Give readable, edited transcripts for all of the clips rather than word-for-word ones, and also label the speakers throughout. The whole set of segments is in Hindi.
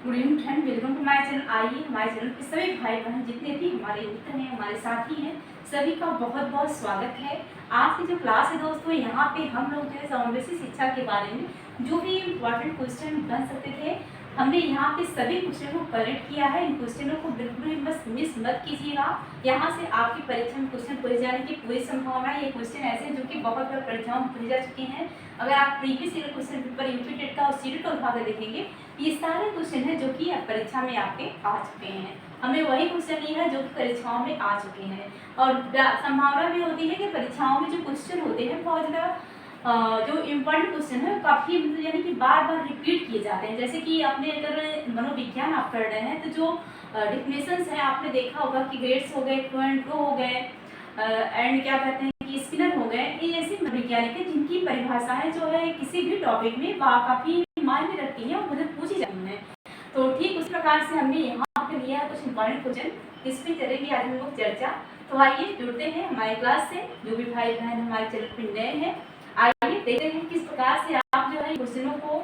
Speaker 1: Good evening friend, welcome to my channel. आइए हमारे चैनल पे सभी भाई बहन जितने भी हमारे मित्र हैं, हमारे साथी हैं, सभी का बहुत बहुत स्वागत है। आज की जो क्लास है दोस्तों, यहाँ पे हम लोग जो है समावेशी शिक्षा के बारे में जो भी इम्पोर्टेंट क्वेश्चन बन सकते थे, हमने यहाँ पे सभी क्वेश्चन को कलेक्ट किया है। इन क्वेश्चनों को बिल्कुल भी बस मिस मत कीजिएगा। यहाँ से आपकी परीक्षा में क्वेश्चन पूछे जाने की पूरी संभावना है। ये क्वेश्चन ऐसे हैं जो कि बहुत बार परीक्षाओं में पूछे जा चुके हैं। अगर आप previous year question paper UP TET का और सीटेट का उठा कर देखेंगे, ये सारे क्वेश्चन हैं जो कि परीक्षा में आपके आ चुके हैं। हमने वही क्वेश्चन लिए हैं जो कि परीक्षाओं में आ चुके हैं, और संभावना भी होती है कि परीक्षाओं में जो क्वेश्चन होते हैं बहुत ज़्यादा जो इम्पोर्टेंट क्वेश्चन है काफ़ी यानी कि बार बार रिपीट किए जाते हैं। जैसे कि आपने अगर मनोविज्ञान आप कर रहे हैं तो जो डिफिनेशंस हैं आपने देखा होगा कि ग्रेड्स हो गए, क्वेंटो हो गए, एंड क्या कहते हैं कि स्किनर हो गए। ये ऐसे वैज्ञानिक हैं जिनकी परिभाषाएं जो है किसी भी टॉपिक में काफ़ी मायने रखती हैं और मुझे पूछी जाती हैं। तो ठीक उस प्रकार से हमने यहाँ पे लिया है कुछ इम्पोर्टेंट क्वेश्चन, इस पर करेंगे आज हम लोग चर्चा। तो आइए जुड़ते हैं हमारे क्लास से। जो भी भाई बहन हमारे चैनल पर नए हैं, आइए देखते हैं किस प्रकार से आप जो है क्वेश्चनों को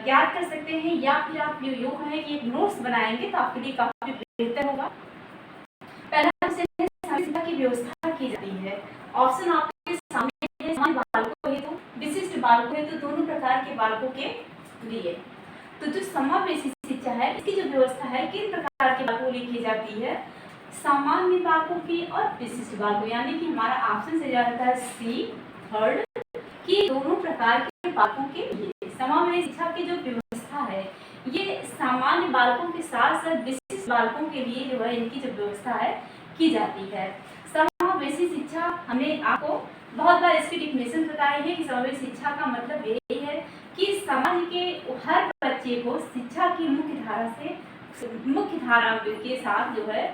Speaker 1: याद कर सकते हैं, या फिर आप योग है कि एक नोट्स बनाएंगे तो आपके लिए काफी बेहतर होगा। पहला क्वेश्चन है, शिक्षा की व्यवस्था की जाती है। ऑप्शन आपके सामने है, सामान्य बालकों हेतु, विशिष्ट बालकों हेतु, दोनों प्रकार के बालकों के लिए। तो जो समावेशी शिक्षा है इसकी जो व्यवस्था है किन प्रकार के बालकों के लिए की जाती है? सामान्य बालकों की और विशिष्ट बालकों, यानी कि हमारा ऑप्शन से जाता है सी थर्ड, कि दोनों प्रकार के बालकों के लिए समावेशी शिक्षा की जो व्यवस्था है ये सामान्य बालकों के साथ साथ विशिष्ट बालकों के लिए जो है इनकी जो व्यवस्था है की जाती है। समावेशी शिक्षा हमने आपको बहुत बार इसकी डिफिनेशन बताई है कि समावेशी शिक्षा का मतलब यही है कि समाज के हर बच्चे को शिक्षा की मुख्य धारा के साथ जो है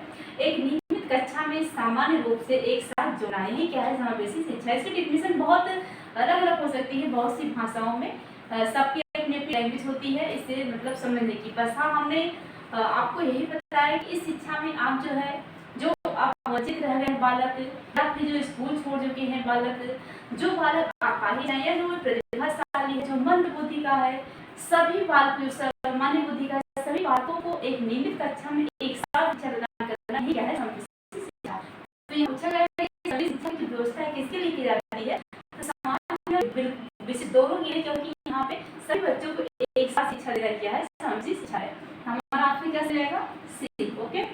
Speaker 1: एक नियमित कक्षा में सामान्य रूप से एक साथ जोड़ना, यही क्या है समावेशी शिक्षा। इसकी डिफिनेशन बहुत अलग अलग हो सकती है, बहुत सी भाषाओं में सबकी अपनी अपनी लैंग्वेज होती है इससे मतलब समझने की। बस हाँ, हमने आपको यही बताया कि इस शिक्षा में आप जो है जो आप वंचित रह गए बालक, या फिर जो स्कूल छोड़ चुके हैं बालक, जो बालक आगे जाए, या जो प्रतिभाशाली है, जो मंद बुद्धि का है, सभी बालकों, सामान्य बुद्धि का सभी बालकों को एक नियमित कक्षा में एक साथ शिक्षा प्रदान करना ही क्या है समावेशी शिक्षा। तो ये पूछा गया है कि सभी शिक्षा की व्यवस्था किसके लिए की जाती है? तो सामान्य विशिष्ट दोनों के लिए, क्योंकि यहाँ पे सभी बच्चों को एक साथ शिक्षा देना क्या है समावेशी शिक्षा है। हमारा ऑप्शन क्या जाएगा? सी। ओके,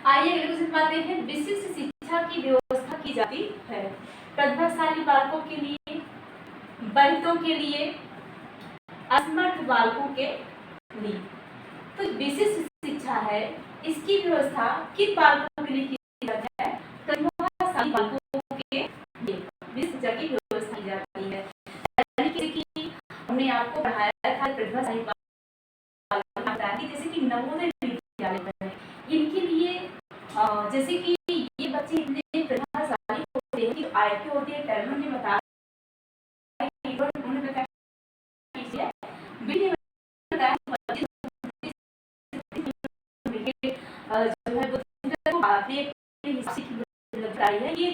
Speaker 1: आइए अगले क्वेश्चन पाते हैं। विशिष्ट शिक्षा की व्यवस्था की जाती है प्रतिभाशाली बालकों के लिए, वंचितों के लिए, असमर्थ बालकों के लिए। तो विशिष्ट शिक्षा है इसकी व्यवस्था किन बालकों के लिए की जाती है? प्रतिभाशाली बालकों के लिए विशिष्ट शिक्षा की व्यवस्था की जाती है। यानी कि हमने आपको पढ़ाया था प्रतिभाशाली बालकों बताया कि जैसे कि नवोदय विद्यालय में इनके लिए जैसे कि ये बच्चे इतने प्रतिभाशाली होते हैं कि IQ होती है, टैलेंट ने बताया जो है ये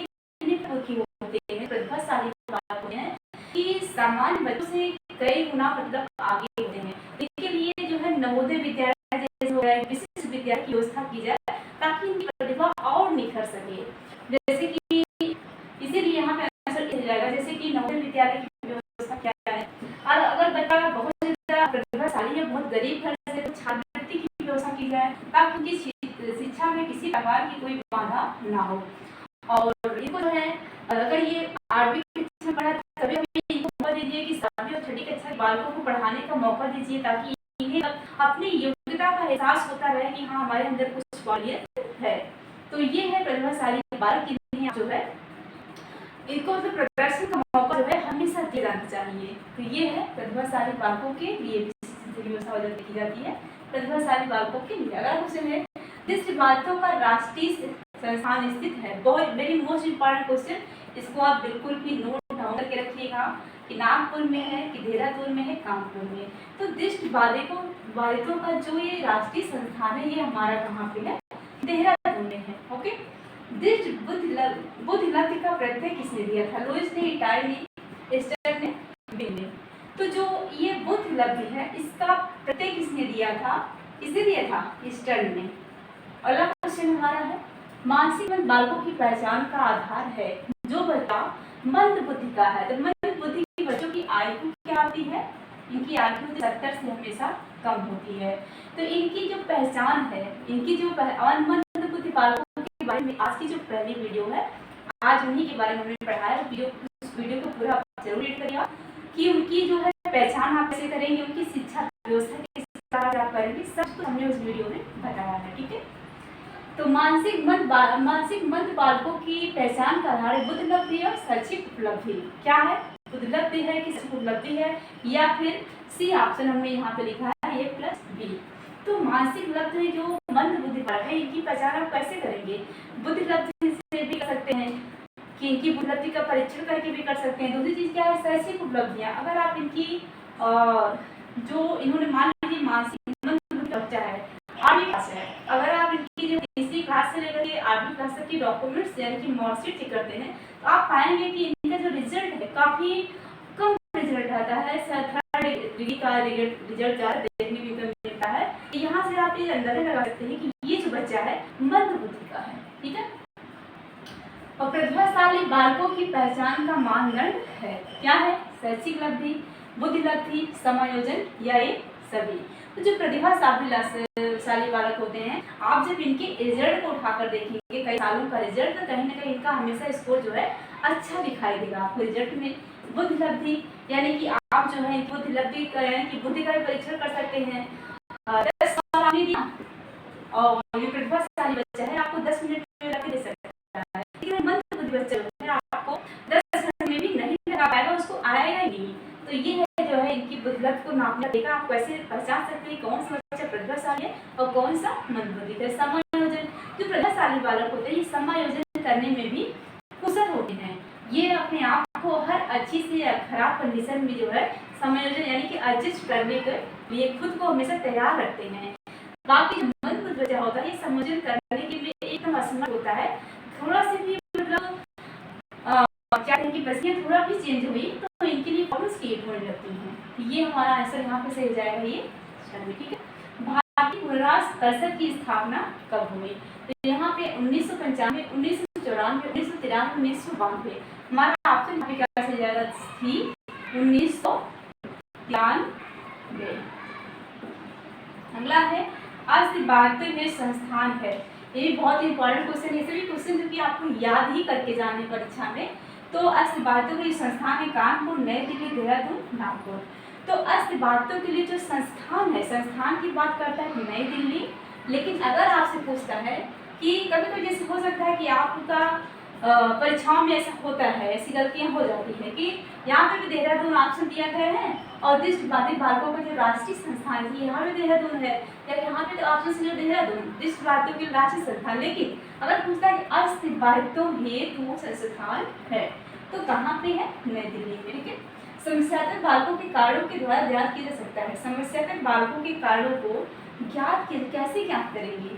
Speaker 1: होते हैं प्रतिभाशाली होते हैं कि सामान्य बच्चों से कई गुना मतलब आगे होते हैं। इसके लिए जो है नवोदय विद्यालय जैसे हो गया, विशिष्ट विद्यालय की व्यवस्था की जाए ताकि इनकी प्रतिभा और निखर सके। जैसे कि इसीलिए यहाँ पे आंसर दिया जाएगा, जैसे कि नवोदय विद्यालय की व्यवस्था क्या है। और अगर बच्चा बहुत ज्यादा प्रतिभाशाली है, बहुत गरीब घर से, तो छात्रवृत्ति की व्यवस्था की जाए ताकि उनकी शिक्षा में किसी प्रकार की कोई बाधा ना हो। और इनको जो है अगर ये 8वीं कक्षा में पढ़ा तभी इनको मौका दीजिए कि 7वीं और 6ठी कक्षा के बालकों को पढ़ाने का मौका दीजिए, ताकि इन्हें अपनी योग्यता का एहसास होता रहे कि हाँ हमारे अंदर कुछ क्वालिटी है। तो ये है प्रतिभाशाली बालक, इन्हें जो है इनको तो प्रदर्शन का मौका जो है हमेशा दिया जाना चाहिए। तो ये है प्रतिभाशाली बालकों के लिए व्यवस्था की जाती है प्रतिभाशाली बालकों के लिए। अगर क्वेश्चन है जिस बालकों का राष्ट्रीय संस्थान स्थित है, बहुत वेरी मोस्ट इंपॉर्टेंट क्वेश्चन, इसको आप बिल्कुल भी नोट डाउन करके रखिएगा कि नागपुर में है कि देहरादून में है, कानपुर में। तो दृष्टि बाधितों का जो ये राष्ट्रीय संस्थान है ये हमारा कहाँ पे है? देहरादून में है। ओके, दृष्टि बुद्धिलब्धि का प्रत्यय किसने दिया था? लुईस ने, इटाई ने, एस्टर ने, बिल ने। तो जो ये बुद्ध उपलब्धि है इसका प्रत्यय किसने दिया था? इसे दिया था ईस्टर्न ने। अगला क्वेश्चन हमारा है, मानसिक मंद बालकों की पहचान का आधार है जो बच्चा मंद बुद्धि का है। तो मंद बुद्धि के बच्चों की आयु क्या होती है? इनकी आयु 70 से हमेशा कम होती है। तो इनकी जो पहचान है, इनकी जो मंद बुद्धि बालकों के बारे में आज की जो पहली वीडियो है, आज उन्हीं के बारे में हमने पढ़ाया। उस वीडियो को पूरा जरूर रीड करिएगा कि उनकी जो है पहचान आप कैसे करेंगे, उनकी शिक्षा व्यवस्था किस प्रकार आप करेंगे, सब कुछ हमने उस वीडियो में बताया है। ठीक है, तो मानसिक मंद बालकों की पहचान का आधार बुद्ध उपलब्धि और शैक्षिक उपलब्धि। क्या है? बुद्ध उपलब्धि है कि शैक्षिक उपलब्धि है, या फिर सी ऑप्शन हमने यहाँ पे लिखा है A+B। तो मानसिक उपलब्धि जो मंद बुद्धि बालक है, इनकी पहचान आप कैसे करेंगे? बुद्ध उपलब्धि से भी कर सकते हैं कि इनकी उपलब्धि का परीक्षण करके भी कर सकते हैं। दूसरी चीज क्या है? शैक्षिक उपलब्धियां। अगर आप इनकी जो इन्होंने मान लीजिए मानसिक मंद बच्चा है, 8वीं क्लास है, अगर आप इनकी जो तीसरी क्लास से लेकर के 8वीं क्लास तक की डॉक्यूमेंट्स यानी कि मार्कशीट चेक करते हैं, तो आप पाएंगे कि इनका जो रिजल्ट है काफी कम रिजल्ट आता है। थर्ड डिग्री का रिजल्ट ज़्यादा देखने को मिलता है। यहाँ से आप ये अंदाजा लगा सकते हैं कि ये जो बच्चा है मंद बुद्धि का है। ठीक है, और प्रतिभाशाली बालकों की पहचान का मानदंड है क्या है? शैक्षिक उपलब्धि, बुद्धि उपलब्धि, समायोजन या ये सभी। तो जो प्रतिभाशाली बालक होते हैं, आप जब इनके रिजल्ट को उठाकर देखेंगे, कई सालों का रिजल्ट, तो कहीं ना कहीं इनका हमेशा स्कोर जो है अच्छा दिखाई देगा आपको रिजल्ट में। बुद्धि उपलब्धि यानी कि आप जो है बुद्धि उपलब्धि की बुद्धि का भी परीक्षण कर सकते हैं। 10 सवाल आपने दिया और ये प्रतिभाशाली बच्चा है, आपको 10 मिनट में लगा के दे सकता है। लेकिन मंद बुद्धि बच्चा है, आपको 10 मिनट में भी नहीं लगा पाएगा, उसको आएगा ही नहीं। तो ये है जो है इनकी बुद्धि को नापना देगा। आप कैसे पहचान सकते हैं कौन सा बच्चा प्रतिभाशाली है और कौन सा मंद बुद्धि है? समायोजन। जो प्रतिभाशाली बालक होते हैं, ये समायोजन करने में भी कुशल होते हैं। ये अपने आप को हर अच्छी से खराब कंडीशन में जो है समायोजन यानी कि एडजस्ट करने के लिए खुद को हमेशा तैयार रखते हैं। बाकी जो मंद बुद्धि बच्चा होता है, ये समायोजन करने के लिए एकदम असमर्थ होता है। थोड़ा से भी मतलब क्या है कि परिस्थितियां थोड़ा भी चेंज हुई तो इनके लिए प्रॉब्लम्स क्रिएट होने लगती हैं। ये हमारा आंसर यहाँ पे सही हो जाएगा ये। ठीक है, भारतीय पुनर्वास परिषद की स्थापना कब हुई? तो यहाँ पे 1995, 1994, 1993, 1992। हमारा ऑप्शन यहाँ पे क्या सही जाएगा? थी 1993। अगला है अस्तित्व संस्थान है। ये भी बहुत इंपॉर्टेंट क्वेश्चन है। सभी क्वेश्चन जो कि आपको याद ही करके जाने परीक्षा में। तो अस्तित्व के संस्थान है कानपुर, नई दिल्ली, देहरादून, नागपुर। तो अस्तित्व के लिए जो संस्थान है, संस्थान की बात करता है नई दिल्ली। लेकिन अगर आपसे पूछता है कि कभी कभी जैसे हो सकता है कि आपका परीक्षाओं में ऐसा होता है, ऐसी गलतियां हो जाती है कि यहाँ पे भी देहरादून ऑप्शन दिया गया है और दृष्टिबाधित बालकों का जो राष्ट्रीय संस्थान है यहाँ पे देहरादून है, या यहाँ पे तो ऑप्शन से देहरादून दृष्टिबाधितों के राष्ट्रीय संस्थान। लेकिन अगर पूछता है कि अस्तित्व हेतु संस्थान है तो कहाँ पे है? नई दिल्ली में। ठीक है, समस्यात्मक बालकों के कारणों के द्वारा ज्ञात किया जा सकता है। समस्यात्मक बालकों के कारणों को कैसे ज्ञात करेंगे?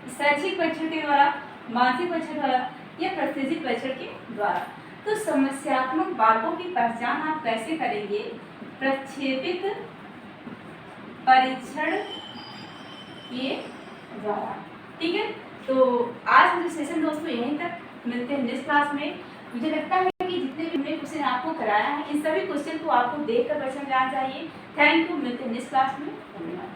Speaker 1: शैक्षिक परीक्षण के द्वारा, मानसिक परीक्षण द्वारा या प्रस्थापित परीक्षण के द्वारा। तो समस्यात्मक बालकों की पहचान आप कैसे करेंगे? प्रक्षेपित परीक्षण के द्वारा। ठीक है, तो आज का जो सेशन दोस्तों यहीं तक, मिलते हैं नेक्स्ट क्लास में। मुझे लगता है कि जितने भी हमने क्वेश्चन आपको कराया है, इन सभी क्वेश्चन को आपको देखकर समझ आना चाहिए। थैंक यू, मिलते हैं नेक्स्ट क्लास में। धन्यवाद।